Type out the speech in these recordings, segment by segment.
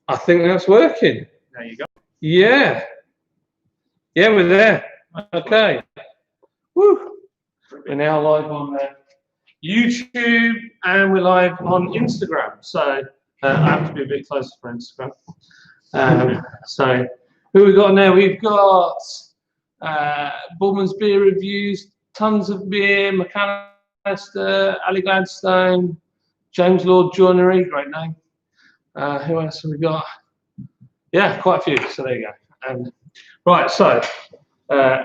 I think that's working. There you go. Yeah. Yeah, we're there. Okay. Woo. We're now live on YouTube and we're live on Instagram. So I have to be a bit closer for Instagram. So who we got now? We've got Bullman's Beer Reviews, Tons of Beer, McAllister, Ali Gladstone, James Lord Joinery, great name. Who else have we got? Yeah, quite a few. So there you go. Right, so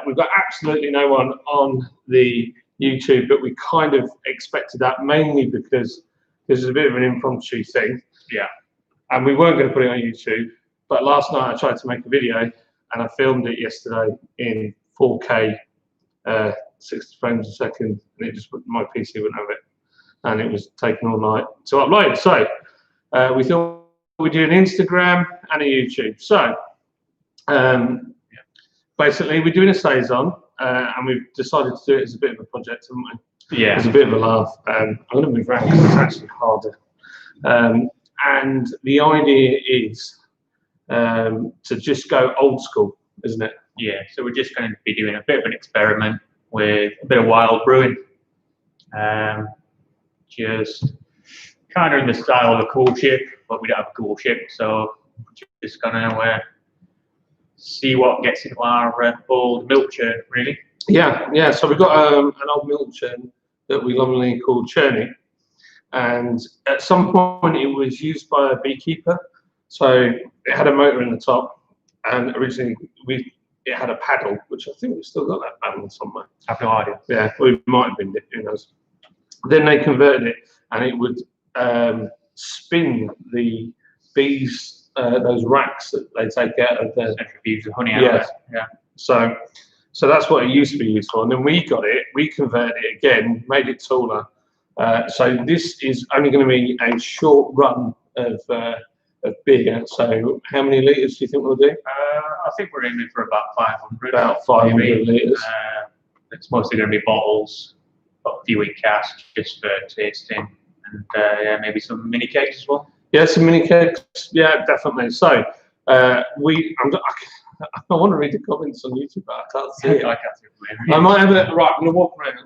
we've got absolutely no one on the YouTube, but we kind of expected that mainly because this is a bit of an impromptu thing. Yeah. And we weren't going to put it on YouTube, but last night I tried to make a video and I filmed it yesterday in 4K, 60 frames a second, and it just my PC wouldn't have it, and it was taking all night to upload. So we thought we'd do an Instagram and a YouTube. So basically, we're doing a Saison, and we've decided to do it as a bit of a project, haven't we? Yeah. It's a bit of a laugh. I'm going to move around because it's actually harder. And the idea is to just go old school, isn't it? Yeah, so we're just going to be doing a bit of an experiment with a bit of wild brewing. Just kind of in the style of a cool ship, but we don't have a cool ship, so we're just going to see what gets into our old milk churn, really. Yeah. So we've got an old milk churn that we lovingly call Churning, and at some point it was used by a beekeeper. So it had a motor in the top, and originally it had a paddle, which I think we've still got that paddle somewhere. I have no idea. Yeah, we might have been, who knows. Then they converted it, and it would spin the bees, those racks that they take out of the centrifuge of honey out of it. Yeah. So that's what it used to be used for. And then we got it, we converted it again, made it taller. So this is only going to be a short run of beer. So how many litres do you think we'll do? I think we're aiming for about 500. About 500 litres. It's mostly going to be bottles, got a few in casks just for tasting, and yeah, maybe some mini kegs as well. Yeah, some mini kegs. Yeah, definitely. So I want to read the comments on YouTube, but I can't see it. I can't see it. I might have a right. I'm going to walk around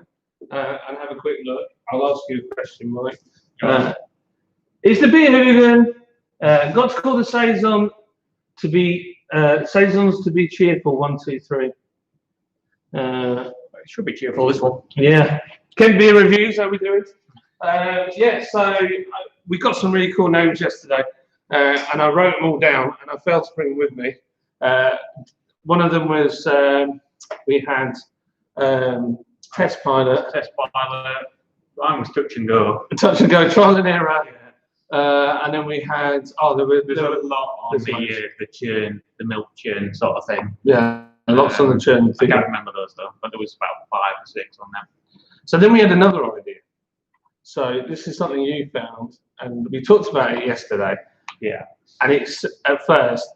and have a quick look. I'll ask you a question, Mike. Is the beer hooligan got to call the Saison to be Saisons to be cheerful? 1, 2, 3. It should be cheerful, this one. Yeah. Kent Beer Reviews, how we doing? Yeah, so we got some really cool names yesterday, and I wrote them all down, and I failed to bring them with me. One of them was we had Test Pilot. Mine was Touch and Go. Touch and Go, Trial and Error. Yeah. And then we had there's a lot on the churn, the milk churn sort of thing. Yeah, lots on the churn. I can't remember those though, but there was about 5 or 6 on them. So then we had another idea. So this is something you found, and we talked about it yesterday. Yeah. And it's at first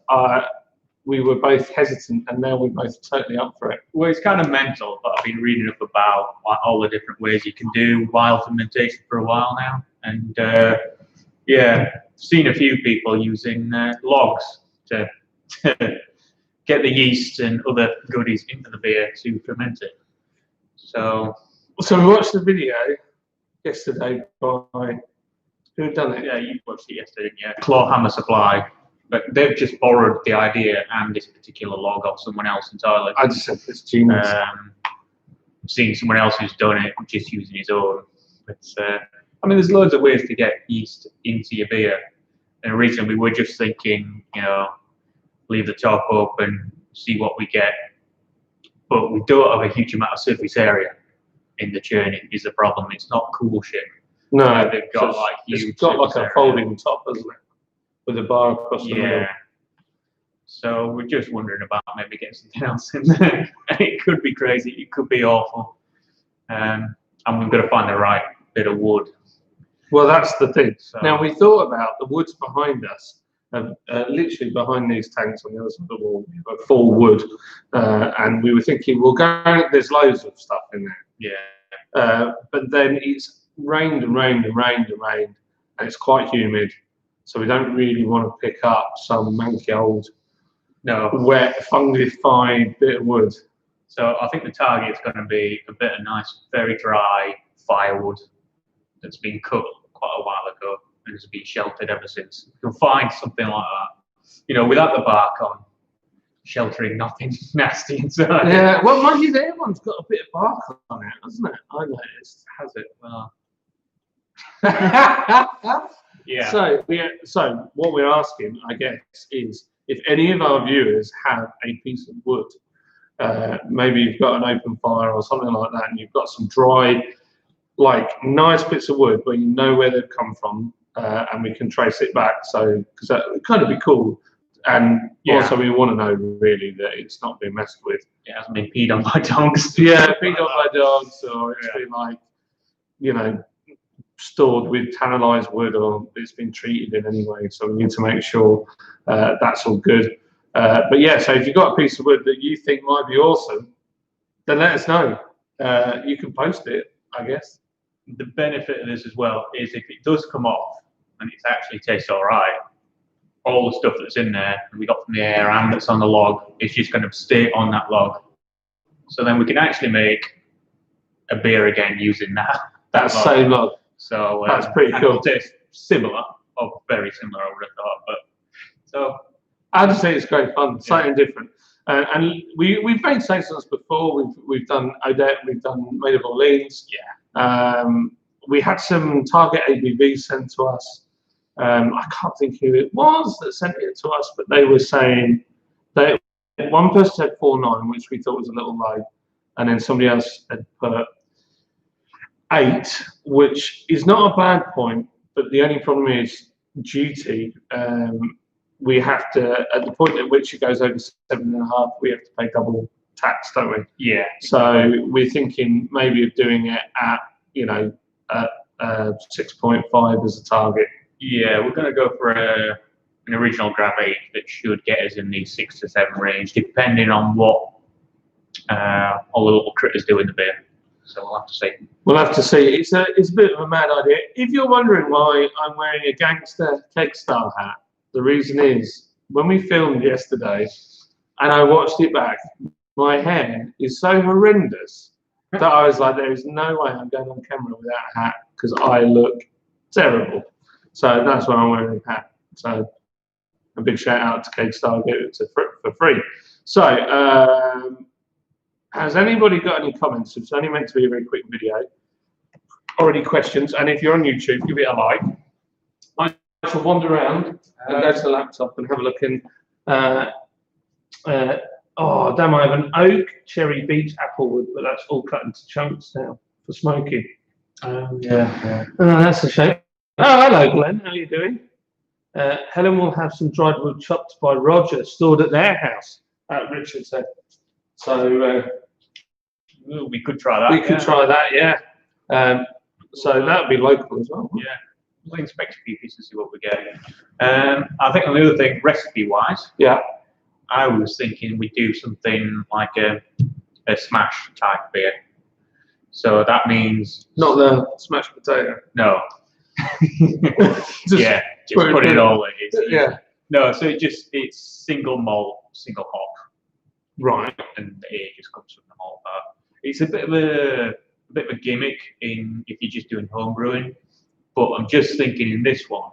we were both hesitant, and now we're both totally up for it. Well, it's kind of mental, but I've been reading up about all the different ways you can do wild fermentation for a while now, and yeah, seen a few people using logs to get the yeast and other goodies into the beer to ferment it. So we watched the video yesterday by who had done it? Yeah, you watched it yesterday, didn't you? Clawhammer Supply. But they've just borrowed the idea and this particular log off someone else entirely. I just said it's genius. I've seen someone else who's done it just using his own. But I mean, there's loads of ways to get yeast into your beer. And originally we were just thinking, leave the top open, see what we get. But we don't have a huge amount of surface area in the churning is the problem. It's not cool shit. No, they've got like huge. It's got like a folding top, hasn't it? With a bar across the middle. So we're just wondering about maybe getting something else in there. It could be crazy. It could be awful. And we've got to find the right bit of wood. Well, that's the thing. So, now we thought about the woods behind us. Literally behind these tanks on the other side of the wall, we have full wood, and we were thinking, there's loads of stuff in there. Yeah. But then it's rained and rained and rained and rained, and it's quite humid, so we don't really want to pick up some manky old, wet, fungified bit of wood. So I think the target's going to be a bit of nice, very dry firewood that's been cut quite a while ago and has been sheltered ever since. You can find something like that, without the bark on, sheltering nothing nasty inside. Yeah, well, mind you, the other one's got a bit of bark on it, hasn't it? I noticed. Has it? Well. Yeah. So what we're asking, I guess, is if any of our viewers have a piece of wood, maybe you've got an open fire or something like that, and you've got some dry, like nice bits of wood where you know where they've come from, and we can trace it back. So because that would kind of be cool. And also, we want to know really that it's not being messed with. It hasn't been peed on by dogs. Yeah, peed on by dogs, or it's been like, stored with tannalized wood, or it's been treated in any way. So we need to make sure that's all good. But yeah, so if you've got a piece of wood that you think might be awesome, then let us know. You can post it, I guess. The benefit of this as well is if it does come off and it actually tastes all right, all the stuff that's in there that we got from the air and that's on the log is just going to stay on that log. So then we can actually make a beer again using that same log. So that's pretty cool. It'll taste similar, or very similar, I would have thought. But so I'd just say it's great fun, something different. And we've made saisons before. We've done Odette, we've done Made of Orleans. Yeah. We had some Target ABV sent to us. I can't think who it was that sent it to us, but they were saying that one person said 4.9, which we thought was a little low, and then somebody else had put 8, which is not a bad point, but the only problem is duty. We have to, at the point at which it goes over 7.5, we have to pay double tax, don't we? Yeah. So we're thinking maybe of doing it at 6.5 as a target. Yeah, we're going to go for an original grab 8 that should get us in the 6 to 7 range, depending on what all the little critters do in the beer. So we'll have to see. We'll have to see. It's a bit of a mad idea. If you're wondering why I'm wearing a gangster Kegstar hat, the reason is when we filmed yesterday and I watched it back, my hair is so horrendous that I was like, there is no way I'm going on camera with that hat because I look terrible. So that's why I'm wearing a hat. So a big shout out to Kegstar, get it for free. So has anybody got any comments? It's only meant to be a very quick video. Or any questions? And if you're on YouTube, give it a like. I shall wander around and go to the laptop and have a look in. Oh, damn, I have an oak, cherry, beech, applewood, but that's all cut into chunks now for smoking. Yeah. Oh, that's a shame. Oh, hello, Glenn. How are you doing? Helen will have some dried wood chopped by Roger, stored at their house, Richard said. So we could try that. We could try that, yeah. So that would be local as well. Yeah. We'll inspect a few pieces and see what we get. I think on the other thing, recipe-wise, I was thinking we'd do something like a smash type beer. So that means not the smashed potato. No. just put it all in. Yeah. No, so it's single malt, single hop. Right. And the A just comes from the malt bar. It's a bit of a gimmick if you're just doing home brewing. But I'm just thinking in this one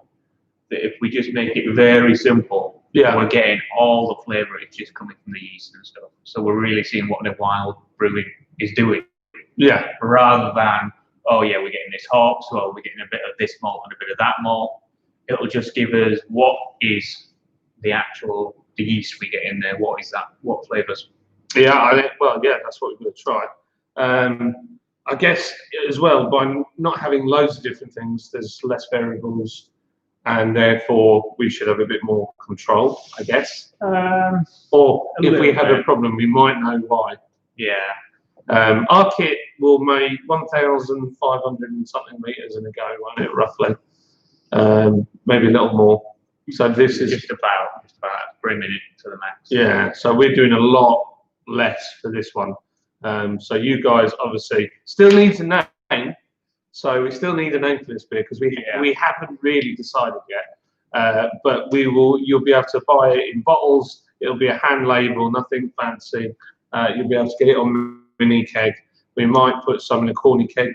that if we just make it very simple, we're getting all the flavour. It's just coming from the yeast and stuff. So we're really seeing what the wild brewing is doing. Yeah. Rather than, we're getting this hop, so we're getting a bit of this malt and a bit of that malt. It'll just give us what is the yeast we get in there. What is that? What flavours? Yeah, that's what we're going to try. I guess as well, by not having loads of different things, there's less variables, and therefore we should have a bit more control, I guess. Or if we have a problem, we might know why. Yeah. Our kit will make 1,500 and something litres in a go, won't it, roughly? Maybe a little more. So this is just about bringing it to the max. Yeah, so we're doing a lot less for this one. So you guys obviously still need to name. So we still need a name for this beer because we haven't really decided yet. But you'll be able to buy it in bottles. It'll be a hand label, nothing fancy. You'll be able to get it on mini keg. We might put some in a corny keg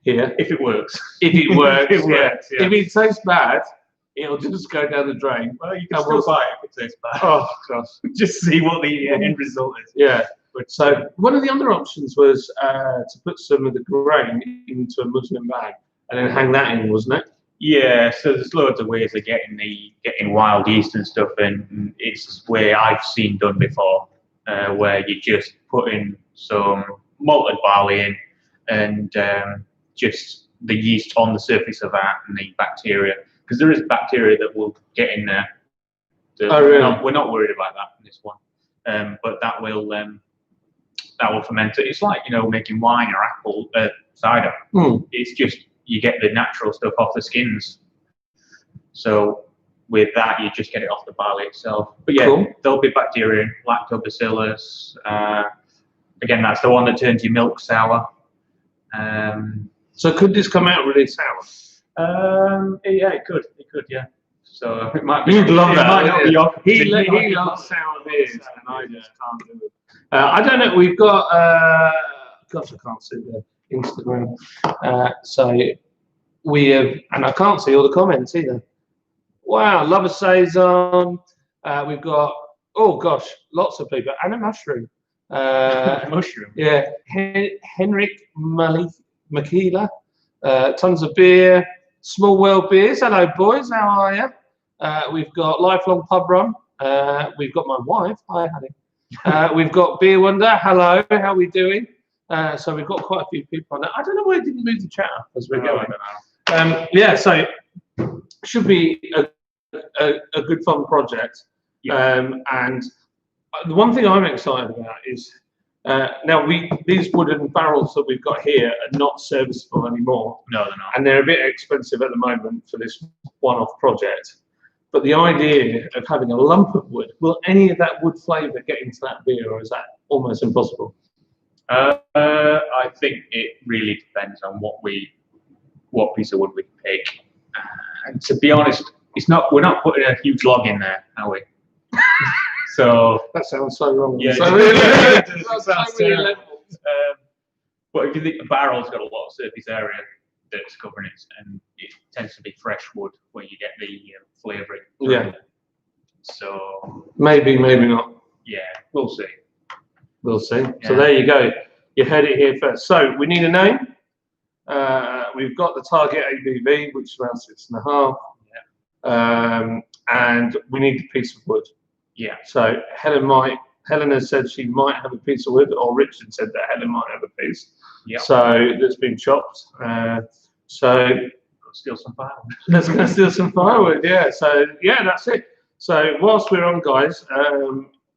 here. If it works. If it works, If it works, yeah. If it tastes bad, it'll just go down the drain. Well, you can still buy it if it tastes bad. Oh, gosh. Just see what the end result is. Yeah. So one of the other options was to put some of the grain into a muslin bag and then hang that in, wasn't it? Yeah, so there's loads of ways of getting wild yeast and stuff, and it's where I've seen done before, where you just put in some malted barley in and just the yeast on the surface of that and the bacteria, because there is bacteria that will get in there. So really? We're not worried about that in this one, but that will ferment it. It's like making wine or apple cider. It's just you get the natural stuff off the skins. So with that, you just get it off the barley itself. But yeah, cool. There'll be bacteria, lactobacillus. Again, that's the one that turns your milk sour. So could this come out really sour? Yeah, it could. Yeah. So it might be. You'd love that. Might not be your he loves sour beers, and I just can't do it. I don't know. We've got. Gosh, I can't see the Instagram. So we have, and I can't see all the comments either. Wow, love a Saison. We've got. Oh gosh, lots of people, and a mushroom. Mushroom. Yeah, Henrik Makila. Tons of beer. Small World Beers. Hello, boys. How are you? We've got Lifelong Pub Run. We've got my wife. Hi, honey. We've got Beer Wonder. Hello. How are we doing? So we've got quite a few people on there. I don't know why I didn't move the chat up as we're going. Yeah, so should be a good fun project. Yeah. And the one thing I'm excited about is now these wooden barrels that we've got here are not serviceable anymore. No, they're not. And they're a bit expensive at the moment for this one-off project. But the idea of having a lump of wood, will any of that wood flavour get into that beer, or is that almost impossible? I think it really depends on what piece of wood we pick. And to be honest, we're not putting a huge log in there, are we? So that sounds so wrong. Yeah, so but if you think the barrel's got a lot of surface area that's covering it, and it tends to be fresh wood where you get the flavouring. Yeah. So maybe not. Yeah, we'll see. We'll see. Yeah. So there you go. You heard it here first. So we need a name. We've got the target ABV, which is around 6.5. Yeah. And we need a piece of wood. Yeah. So Helen has said she might have a piece of wood, or Richard said that Helen might have a piece. Yeah. So that's been chopped. So steal some firewood. Let's go steal some firewood. Yeah. So yeah, that's it. So whilst we're on, guys,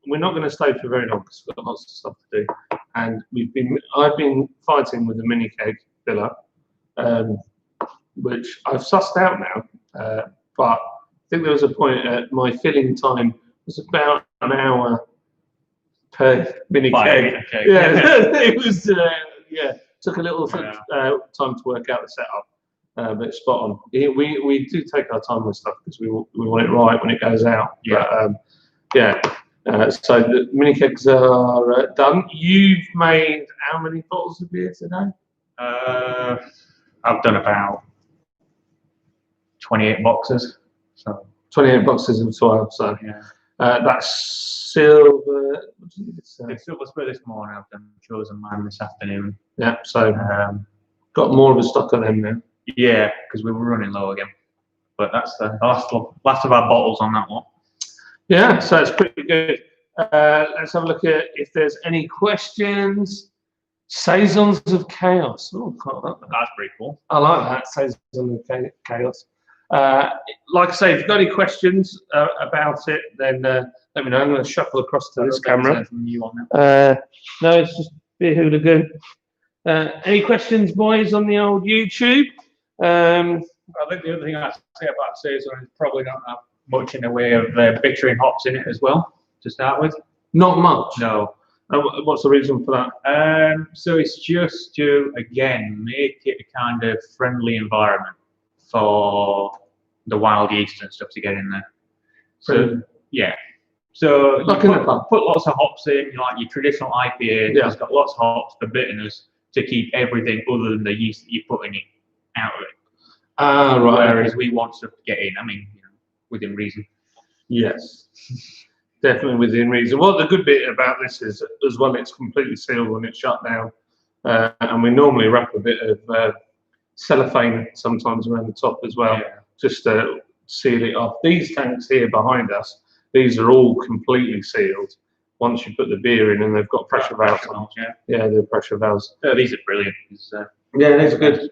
we're not going to stay for very long because we've got lots of stuff to do. And I've been fighting with the mini keg filler, which I've sussed out now. But I think there was a point at my filling time was about an hour per mini keg. Yeah, it was. Took a little time to work out the setup, but spot on. We do take our time with stuff because we want it right when it goes out. Yeah. But, so the mini kegs are done. You've made how many bottles of beer today? I've done about 28 boxes. So 28 boxes of 12. So yeah. That's silver. What did you say? It's silver spur this morning. I've chosen mine this afternoon. Yeah. So got more of a stock of them now. Yeah, because we were running low again. But that's the last of our bottles on that one. Yeah, so it's pretty good. Let's have a look at if there's any questions. Saisons of Chaos. Oh, that's pretty cool. I like that. Saisons of Chaos. Like I say, if you've got any questions about it, then let me know. I'm going to shuffle across to this camera. No, it's just Beer Hooligan. Any questions, boys, on the old YouTube? I think the other thing I'd say about Saison is probably don't have much in the way of bittering hops in it as well, to start with. Not much? No. What's the reason for that? So it's just to again make it a kind of friendly environment for the wild yeast and stuff to get in there. So Friendly. yeah. So Like you in the pub. put lots of hops in, like your traditional IPA. Yeah. It's got lots of hops for bitterness to keep everything other than the yeast that you're putting in out of it. Right. Whereas we want stuff to get in. I mean, within reason. Yes, definitely within reason. Well, the good bit about this is, as well, it's completely sealed when it's shut down, and we normally wrap a bit of cellophane sometimes around the top as well, just to seal it off. These tanks here behind us, these are all completely sealed. Once you put the beer in, and they've got pressure valves on. Yeah, the pressure valves. These are brilliant. Yeah, these are good.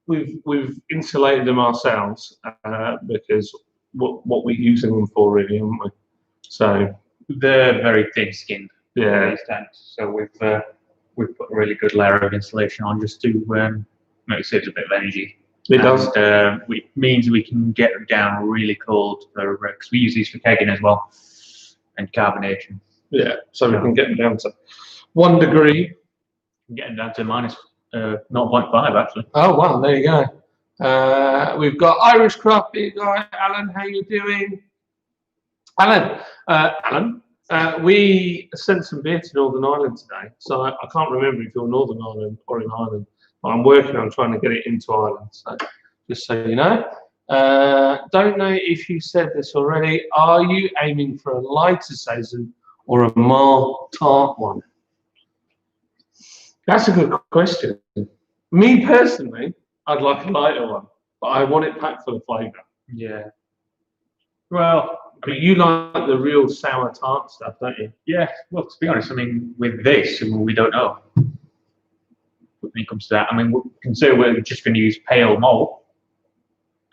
We've insulated them ourselves because what we're using them for, really, aren't we? So they're very thin-skinned. Yeah. These tanks. So we've put a really good layer of insulation on just to make it saves a bit of energy. It does. It means we can get them down really cold because we use these for kegging as well and carbonation. Yeah, so we can get them down to 1 degree. Get them down to minus 0.5 actually. Oh wow, there you go. We've got Irish craft beer guy Alan. How you doing, Alan? Alan, we sent some beer to Northern Ireland today, so I can't remember if you're Northern Ireland or in Ireland. But I'm working on trying to get it into Ireland. So just so you know. Don't know if you said this already. Are you aiming for a lighter Saison or a mild tart one? That's a good question. Me personally, I'd like a lighter one, but I want it packed full of flavour. Yeah. Well, But you like the real sour tart stuff, don't you? yeah. Well, to be honest, I mean, with this, we don't know. When it comes to that, I mean, we can say we're just going to use pale malt,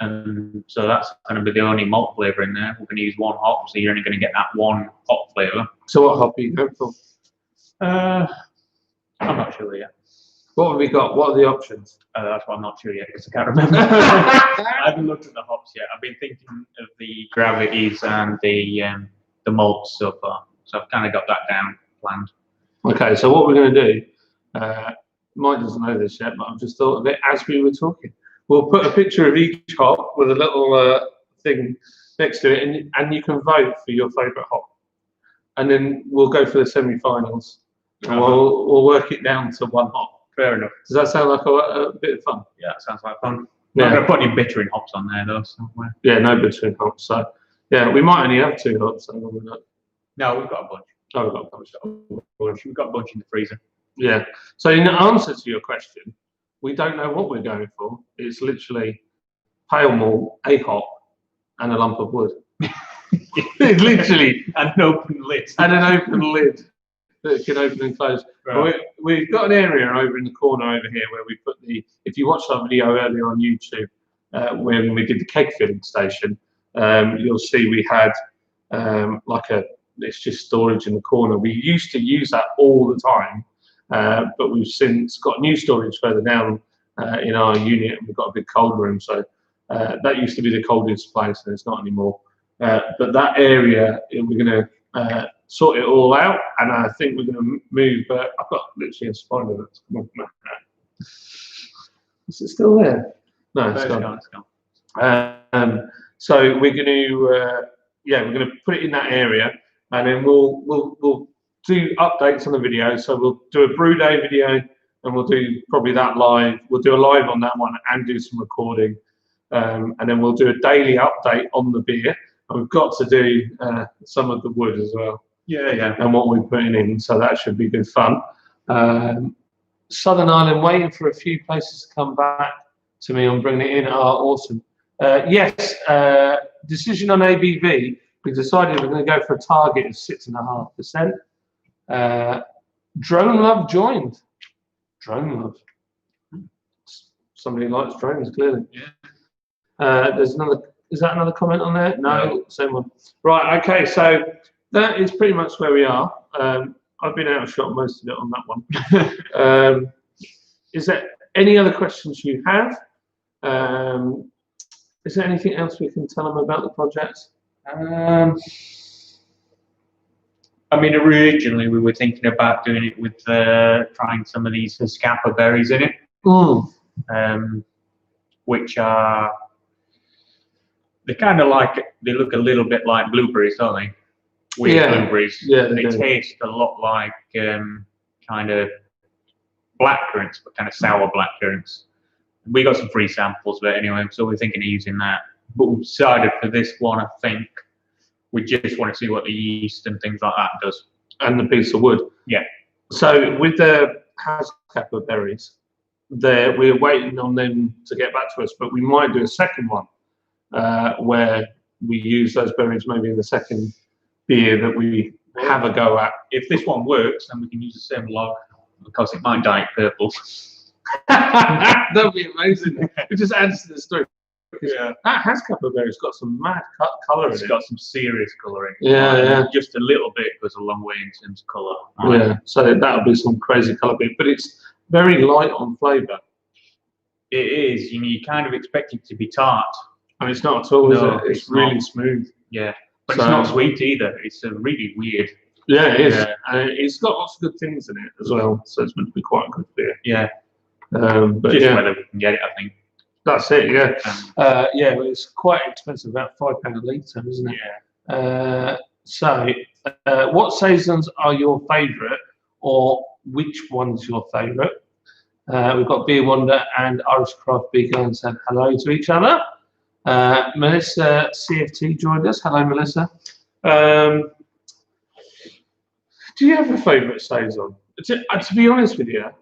and so that's going to be the only malt flavour in there. We're going to use one hop, so you're only going to get that one hop flavour. So what hop are you going for? I'm not sure yet. What have we got? What are the options? That's what I'm not sure yet because I can't remember. I haven't looked at the hops yet. I've been thinking of the gravities and the malts so far, so I've kind of got that down planned. Okay, so what we're going to do, Mike doesn't know this yet, but I've just thought of it as we were talking. We'll put a picture of each hop with a little thing next to it, and you can vote for your favourite hop. And then we'll go for the semi-finals. And we'll work it down to one hop. Fair enough. Does that sound like a bit of fun? Yeah, that sounds like fun. Yeah. I'm not going to put any bittering hops on there though. Somewhere. Yeah, no bittering hops. So yeah, we might only have 2 hops. So we're not. No, we've got a bunch. Oh, we've got a bunch. We've got a bunch in the freezer. Yeah. So in answer to your question, we don't know what we're going for. It's literally pale malt, a hop, and a lump of wood. It's literally an open lid. And an open lid that can open and close. Right. We've got an area over in the corner over here where we put the. If you watched our video earlier on YouTube, when we did the keg filling station, you'll see we had it's just storage in the corner. We used to use that all the time, but we've since got new storage further down in our unit, and we've got a big cold room. So that used to be the coldest place, and it's not anymore. But that area, we're going to sort it all out, and I think we're going to move. But I've got literally a spider that's come off my hat. Is it still there? No, it's gone. It's gone. So we're going to, we're going to put it in that area, and then we'll do updates on the video. So we'll do a brew day video, and we'll do probably that live. We'll do a live on that one and do some recording, and then we'll do a daily update on the beer. And we've got to do some of the wood as well. Yeah. And what we're putting in, so that should be good fun. Southern Ireland waiting for a few places to come back to me on bringing it in. Awesome. Yes, decision on ABV. We decided we're going to go for a target of 6.5%. Drone Love joined. Drone Love. Somebody likes drones, clearly. Yeah. There's another. Is that another comment on there? No, same one. Right. Okay. So that is pretty much where we are. I've been out of shot most of it on that one. Is there any other questions you have? Is there anything else we can tell them about the project? I I mean, originally we were thinking about doing it with trying some of these Escapa berries in it, which are they kind of they look a little bit like blueberries, don't they? Weird blueberries. Yeah, they taste a lot like kind of blackcurrants, but kind of sour blackcurrants. We got some free samples, but anyway, so we're thinking of using that. But we've decided for this one, I think we just want to see what the yeast and things like that does. And the piece of wood. Yeah. So with the Escapa berries, we're waiting on them to get back to us, but we might do a second one where we use those berries maybe in the second beer that we have a go at. If this one works, then we can use the same log because it might dye it purple. That'd be amazing. It just adds to the story. Yeah. That Escapa berry's got some mad colour in it. It's got some serious colouring. Yeah. Just a little bit goes a long way in terms of colour. Yeah, so that'll be some crazy colour bit, but it's very light on flavour. It is. You kind of expect it to be tart. And it's not at all, is it? It's really not. Smooth. Yeah. But it's not sweet either. It's a really weird. Yeah, it is. It's got lots of good things in it as well, so it's meant to be quite a good beer. Yeah. But just whether we can get it, I think. That's it, yeah. It's quite expensive, about £5 a litre, isn't it? Yeah. So, what Saisons are your favourite, or which one's your favourite? We've got Beer Wonder and Irish Craft Beer going and said hello to each other. Melissa CFT joined us. Hello, Melissa. Do you have a favourite Saison? To be honest with you,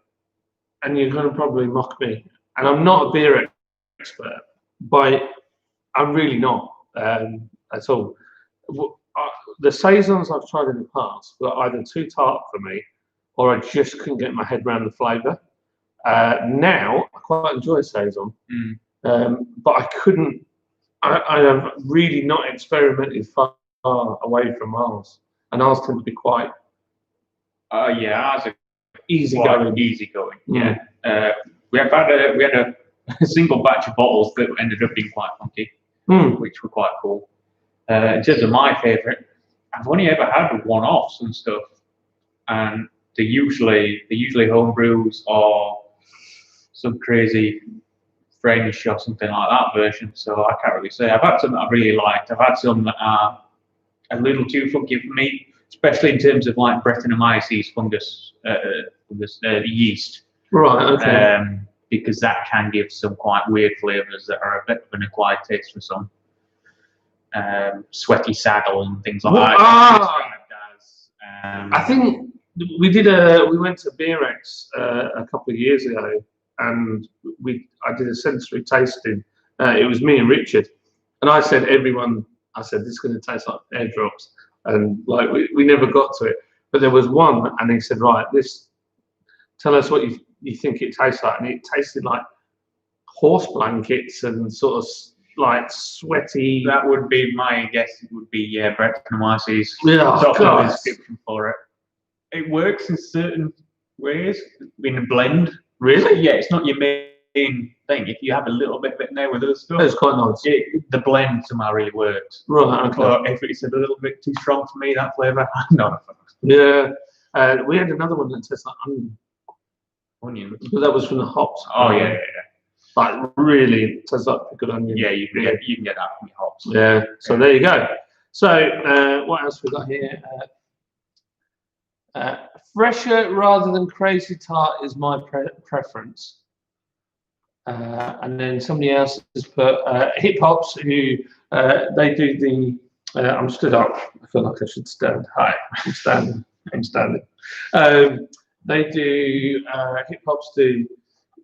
and you're going to probably mock me, and I'm not a beer expert, but I'm really not at all. The Saisons I've tried in the past were either too tart for me, or I just couldn't get my head around the flavour. Now I quite enjoy Saison, but I couldn't. I have really not experimented far away from ours, and ours tend to be quite. Ours are easy going. Yeah. We had a single batch of bottles that ended up being quite funky, which were quite cool. In terms of my favourite, I've only ever had one-offs and stuff, and they're usually home brews or some crazy French or something like that version. So I can't really say. I've had some that I really liked. I've had some that are a little too funky for me, especially in terms of like Brettanomyces fungus yeast. Right. Okay. Because that can give some quite weird flavours that are a bit of an acquired taste for some. Sweaty saddle and things like that. I think we went to Beerex a couple of years ago, and I did a sensory tasting. It was me and Richard, and I said this is going to taste like air drops, and like we never got to it, but there was one, and he said, right, tell us what you think it tastes like, and it tasted like horse blankets and sort of like sweaty. That would be my guess. It would be Brettanomyces. Yeah, the description for it. It works in certain ways in a blend. Really? Yeah, it's not your main thing. If you have a little bit in there with other stuff, it's quite nice. The blend somehow really works. Right. Okay. But if it's a little bit too strong for me, that flavour, I'm not a fan. Yeah. We had another one that tastes like onion. But that was from the hops. Oh yeah. Like really tastes like pickled onion. Yeah, you can get that from your hops. Yeah. So there you go. So what else we got here? Fresher rather than crazy tart is my preference. And then somebody else has put Hip Hops, who they do the. I'm stood up. I feel like I should stand. Hi, I'm standing. They do Hip Hops do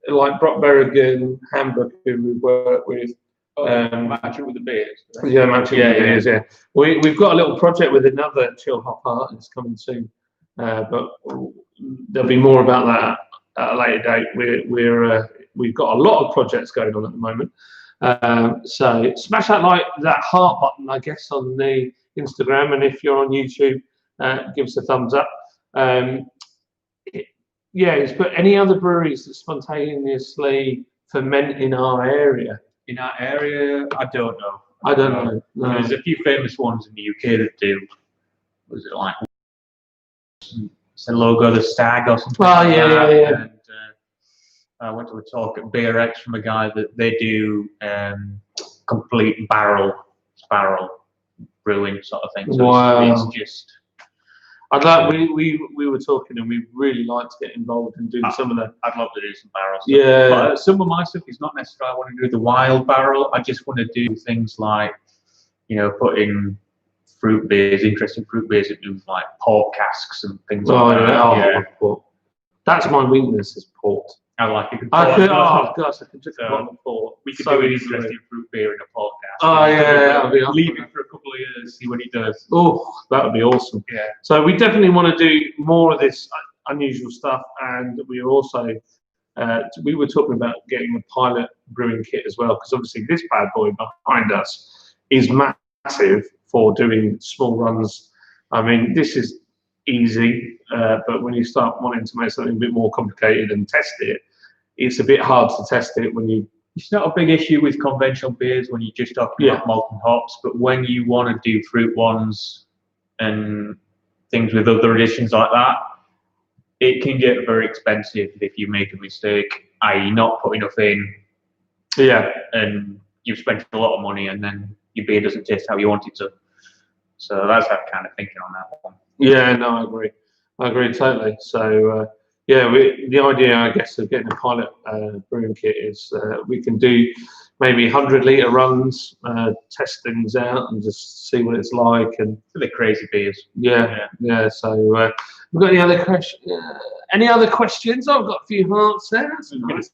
like Brock Berrigan, Hamburg, who we work with. Matching with the beers. Yeah, matching with the beers. Yeah, we've got a little project with another chill hop artist coming soon, but there'll be more about that at a later date. We've got a lot of projects going on at the moment. So smash that heart button, I guess, on the Instagram, and if you're on YouTube, give us a thumbs up. He's put any other breweries that spontaneously ferment in our area. In our area, I don't know. I don't know. No. There's a few famous ones in the UK that do. Was it like it's a logo, the stag or something. Oh, like yeah, that. yeah. And I went to a talk at Beer X from a guy that they do complete barrel brewing sort of thing. So Wow. it's just. I'd like we were talking and we'd really like to get involved and do some of that. I'd love to do some barrel stuff. Yeah. But some of my stuff is not necessarily I want to do the wild barrel. I just want to do things like, put in fruit beers, interesting fruit beers into like port casks and things like that. Port. That's my weakness is port. I like it. I could drink a bottle of port. We could do an interesting fruit beer in a port cask. Oh yeah, leave it for a couple of years, see what he does. Oh, that would be awesome. Yeah. So we definitely want to do more of this unusual stuff, and we are also we were talking about getting a pilot brewing kit as well, because obviously this bad boy behind us is massive for doing small runs. I mean, this is easy, but when you start wanting to make something a bit more complicated and test it, it's a bit hard to test it when you. It's not a big issue with conventional beers when you're just talking about malt and hops, but when you want to do fruit ones and things with other additions like that, it can get very expensive if you make a mistake, i.e. not put enough in. Yeah. And you've spent a lot of money and then your beer doesn't taste how you want it to. So that's that kind of thinking on that one. Yeah, no, I agree totally. So, the idea, I guess, of getting a pilot brewing kit is we can do maybe 100-litre runs, test things out, and just see what it's like. And for the crazy beers. Yeah. So, we've got any other questions? Any other questions? I've got a few hearts there. That's nice.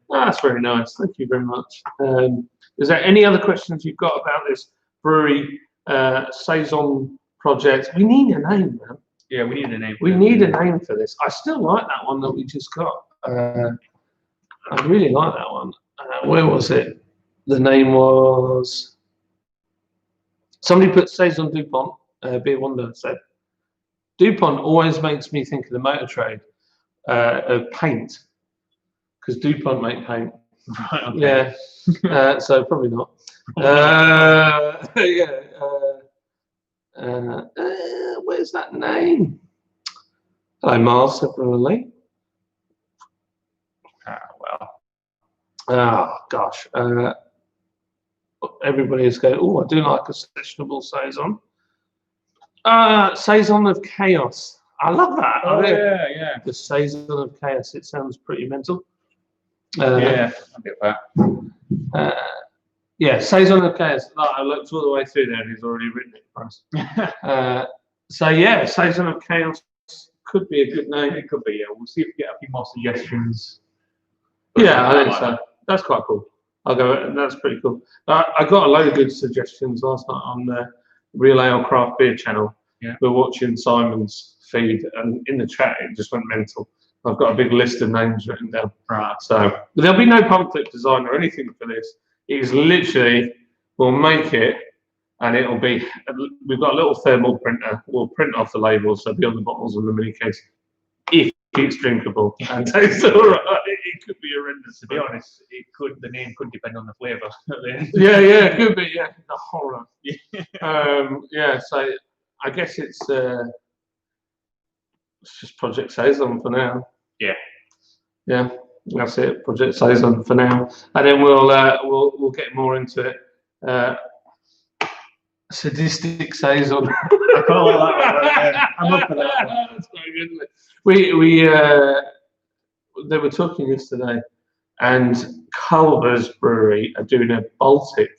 That's very nice. Thank you very much. Is there any other questions you've got about this brewery Saison project? We need a name, man. Yeah, we need a name. We need a name for this. I still like that one that we just got. I really like that one. Where was it? The name was. Somebody put Saison DuPont. Beer Wonder said. DuPont always makes me think of the motor trade of paint, because DuPont make paint. Right. Okay. Yeah. So probably not. Where's that name? Hello, Mars, definitely. Well. Oh, gosh. Everybody is going, oh, I do like a sessionable Saison. Saison of Chaos. I love that. Oh, yeah. The Saison of Chaos. It sounds pretty mental. I get that. Saison of Chaos. I looked all the way through there and he's already written it for us. Saison of Chaos could be a good name. It could be, yeah. We'll see if we get a few more suggestions. Yeah, I think so. That's quite cool. I'll go. That's pretty cool. I got a load of good suggestions last night on the Real Ale Craft Beer channel. Yeah. We're watching Simon's feed, and in the chat it just went mental. I've got a big list of names written down. Right. So there'll be no pamphlet design or anything for this. It is literally, we'll make it, and it'll be. We've got a little thermal printer. We'll print off the labels, so it'll be on the bottles and the mini case. If it's drinkable and tastes all right, it could be horrendous. To be honest, the name could depend on the flavour. It could be. Yeah, the horror. So I guess it's just Project Saison for now. Yeah, that's it. Project Saison for now, and then we'll get more into it. Sadistic Saison. I quite like that one. I'm up for that one. That's very good, isn't it? They were talking yesterday, and Culver's Brewery are doing a Baltic.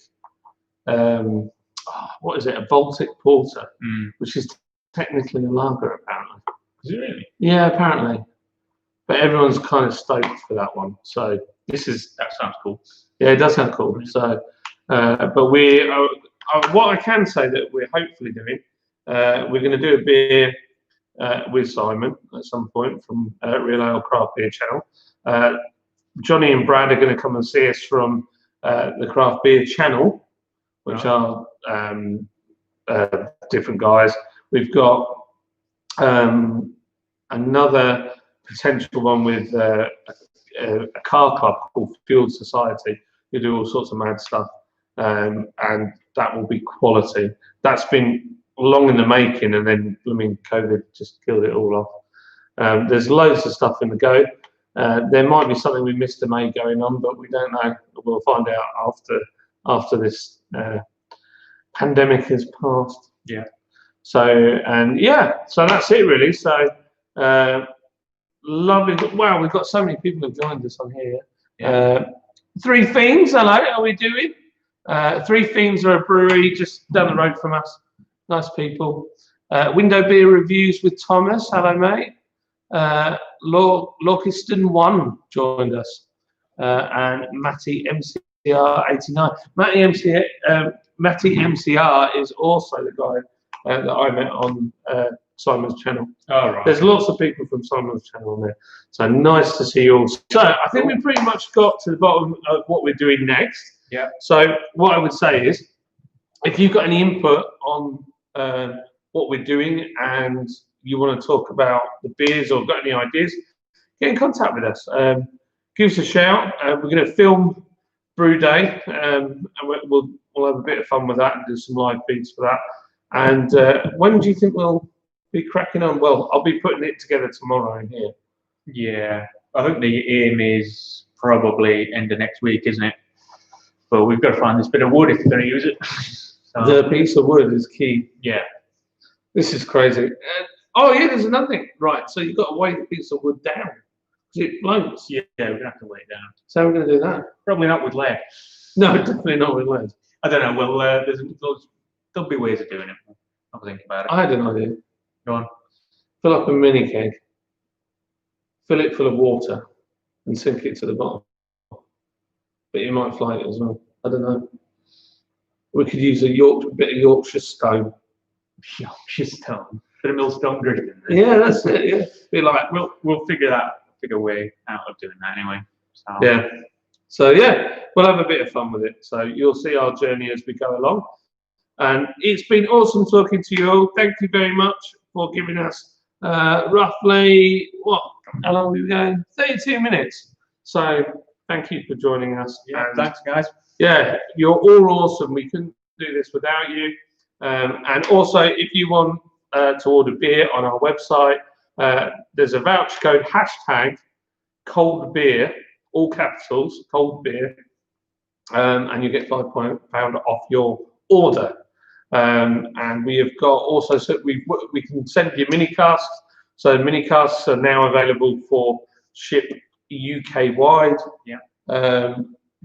What is it? A Baltic porter, which is technically a lager, apparently. Is it really? Yeah, apparently. But everyone's kind of stoked for that one. So that sounds cool. Yeah, it does sound cool. So, but what I can say that we're hopefully doing, we're going to do a beer with Simon at some point from Real Ale Craft Beer channel. Johnny and Brad are going to come and see us from the Craft Beer channel, which are different guys. We've got another potential one with a car club called Fueled Society. You do all sorts of mad stuff, and that will be quality. That's been long in the making, and then COVID just killed it all off. There's loads of stuff in the go. There might be something we missed in May going on, but we don't know. We'll find out after this pandemic has passed. Yeah. So that's it really. So lovely. Wow, we've got so many people who've joined us on here. Yeah. Three Fiends. Hello, how are we doing? Three Fiends are a brewery just down the road from us. Nice people. Window Beer Reviews with Thomas. Hello, mate. Lorkiston 1 joined us. And Matty MCR 89. Matty MCR is also the guy that I met on Simon's channel. Oh, right. There's lots of people from Simon's channel on there. So nice to see you all. So I think we've pretty much got to the bottom of what we're doing next. Yeah. So what I would say is, if you've got any input on what we're doing and you want to talk about the beers or got any ideas, get in contact with us. Give us a shout. We're going to film Brew Day, and we'll have a bit of fun with that and do some live feeds for that. And when do you think we'll be cracking on? Well, I'll be putting it together tomorrow in here. Yeah, I think the aim is probably end of next week, isn't it? But we've got to find this bit of wood if we're going to use it. So, the piece of wood is key. Yeah. This is crazy. Oh yeah, there's another thing. Right, so you've got to weigh the piece of wood down because it floats. Yeah, we're going to have to weigh it down. So we're going to do that. Probably not with lead. No, definitely not with lead. I don't know. Well, there'll be ways of doing it. I'll think about it. I had an idea. Go on. Fill up a mini keg, fill it full of water, and sink it to the bottom. But you might fly it as well. I don't know. We could use a bit of Yorkshire stone. Yorkshire stone. Bit of millstone grit in there. Yeah, that's it. Yeah. Be like we'll figure a way out of doing that anyway. So. Yeah. So yeah, we'll have a bit of fun with it. So you'll see our journey as we go along. And it's been awesome talking to you all. Thank you very much for giving us roughly how long are we going? 32 minutes. So thank you for joining us. Yeah, and thanks guys. Yeah, you're all awesome. We couldn't do this without you. And also, if you want to order beer on our website, there's a voucher code #cold beer, all capitals, cold beer, and you get £5 off your order. And we have got also, so we can send you mini casks. So mini casks are now available for ship UK wide. Yeah.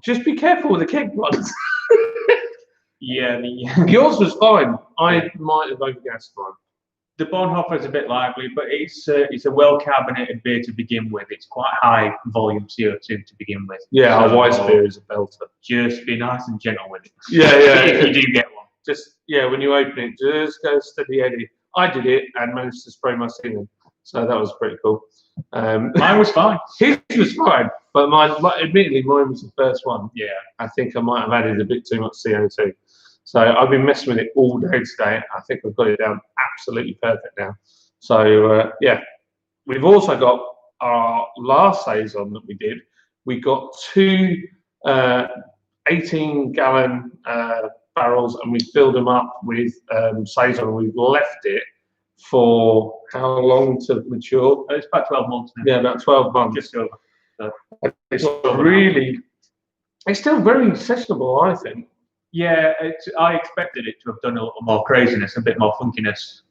Just be careful with the keg ones. Yeah, yours was fine. I might have overgassed mine. The Bonhoeffer is a bit lively, but it's a well carbonated beer to begin with. It's quite high volume CO2 to begin with. Yeah, so our Weiss beer is a belter. Just be nice and gentle with it. Yeah. If you do get one. Just when you open it, just go steady Eddie. I did it and managed to spray my ceiling, so that was pretty cool. Mine was fine. His was fine, but admittedly, mine was the first one. Yeah. I think I might have added a bit too much CO2. So I've been messing with it all day today. I think I've got it down absolutely perfect now. So we've also got our last Saison that we did. We got two 18-gallon barrels, and we filled them up with Saison. We've left it for how long to mature? It's about 12 months now. Yeah, about 12 months. Just over. So, it's still very sessionable, I think. Yeah, I expected it to have done a little more craziness, a bit more funkiness.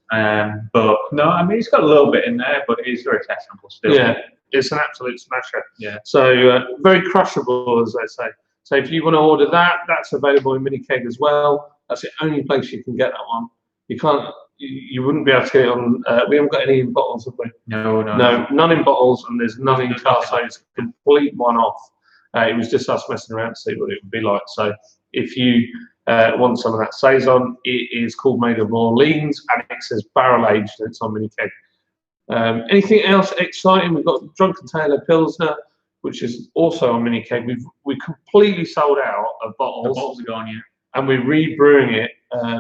But no, I mean, it's got a little bit in there, but it's very sessionable still. Yeah, it's an absolute smasher. Yeah. So very crushable, as they say. So if you want to order that, that's available in mini keg as well. That's the only place you can get that one. You can't. You wouldn't be able to get it on. We haven't got any in bottles, have we? No, none in bottles, and there's none in cars. So it's a complete one-off. It was just us messing around to see what it would be like. So if you want some of that Saison, it is called Made of Orleans, and it says barrel aged, and it's on mini keg. Anything else exciting? We've got Drunken Tailor Pilsner, which is also on mini keg. We completely sold out of bottles. The bottles are gone, yeah. And we're rebrewing it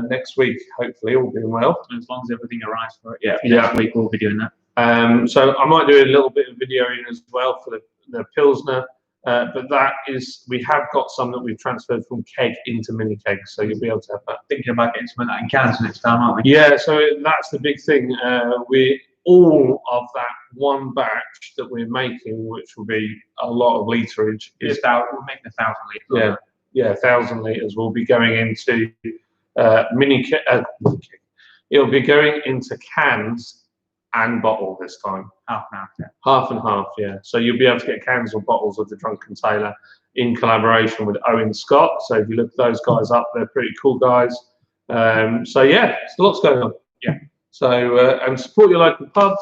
next week, hopefully, all being well. As long as everything arrives for it. Yeah. Yeah. Next week we'll be doing that. So I might do a little bit of videoing as well for the Pilsner. But that is, we have got some that we've transferred from keg into mini kegs, so you'll be able to have that. Thinking about getting some of that in cans next time, aren't we? Yeah, so that's the big thing. We all of that one batch that we're making, which will be a lot of literage, is We're making 1,000 litres. yeah, 1,000 litres will be going into it'll be going into cans and bottle this time. Half and half, yeah. Half and half, yeah. So you'll be able to get cans or bottles of the Drunken Tailor in collaboration with Owen Scott. So if you look those guys up, they're pretty cool guys. So yeah, there's lots going on. Yeah. So and support your local pubs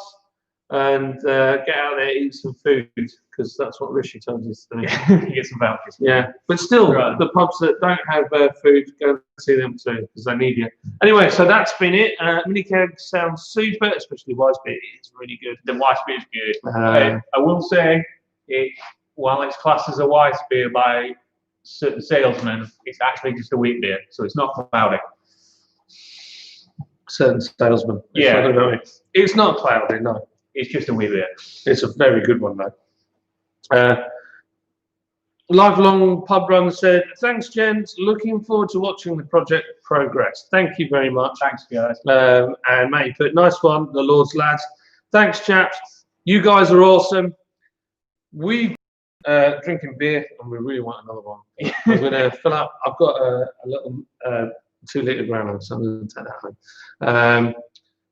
and get out there, eat some food, because that's what Rishi tells us to do. You get some vouchers. Yeah, but still, Right. the pubs that don't have food, go and see them too, because they need you. Anyway, so that's been it. Mini keg sounds super, especially Wise Beer. It's really good. The Weiss beer is good. I will say, while it's classed as a Weiss beer by certain salesmen, it's actually just a wheat beer, so it's not cloudy. Certain salesman. Yeah. I don't know. It's not cloudy, no. It's just a wheat beer. It's a very good one, though. Lifelong Pub Run said, thanks, gents. Looking forward to watching the project progress. Thank you very much. Thanks, guys. And Matty put, nice one, the Lord's lads. Thanks, chaps. You guys are awesome. We drinking beer, and we really want another one. We're going to fill up. I've got a little 2-litre growler, so I'm going to take that home.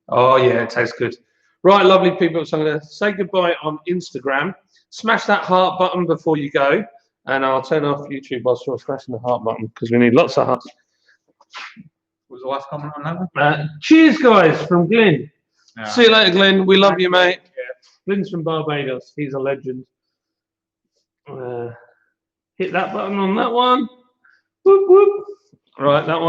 Oh, yeah, it tastes good. Right, lovely people. So I'm going to say goodbye on Instagram. Smash that heart button before you go, and I'll turn off YouTube whilst you're smashing the heart button, because we need lots of hearts. What was the last comment on that one? Cheers, guys, from Glyn. See you later, Glyn. We love you, mate. Yeah. Glyn's from Barbados. He's a legend. Hit that button on that one. Whoop, whoop. Right, that one.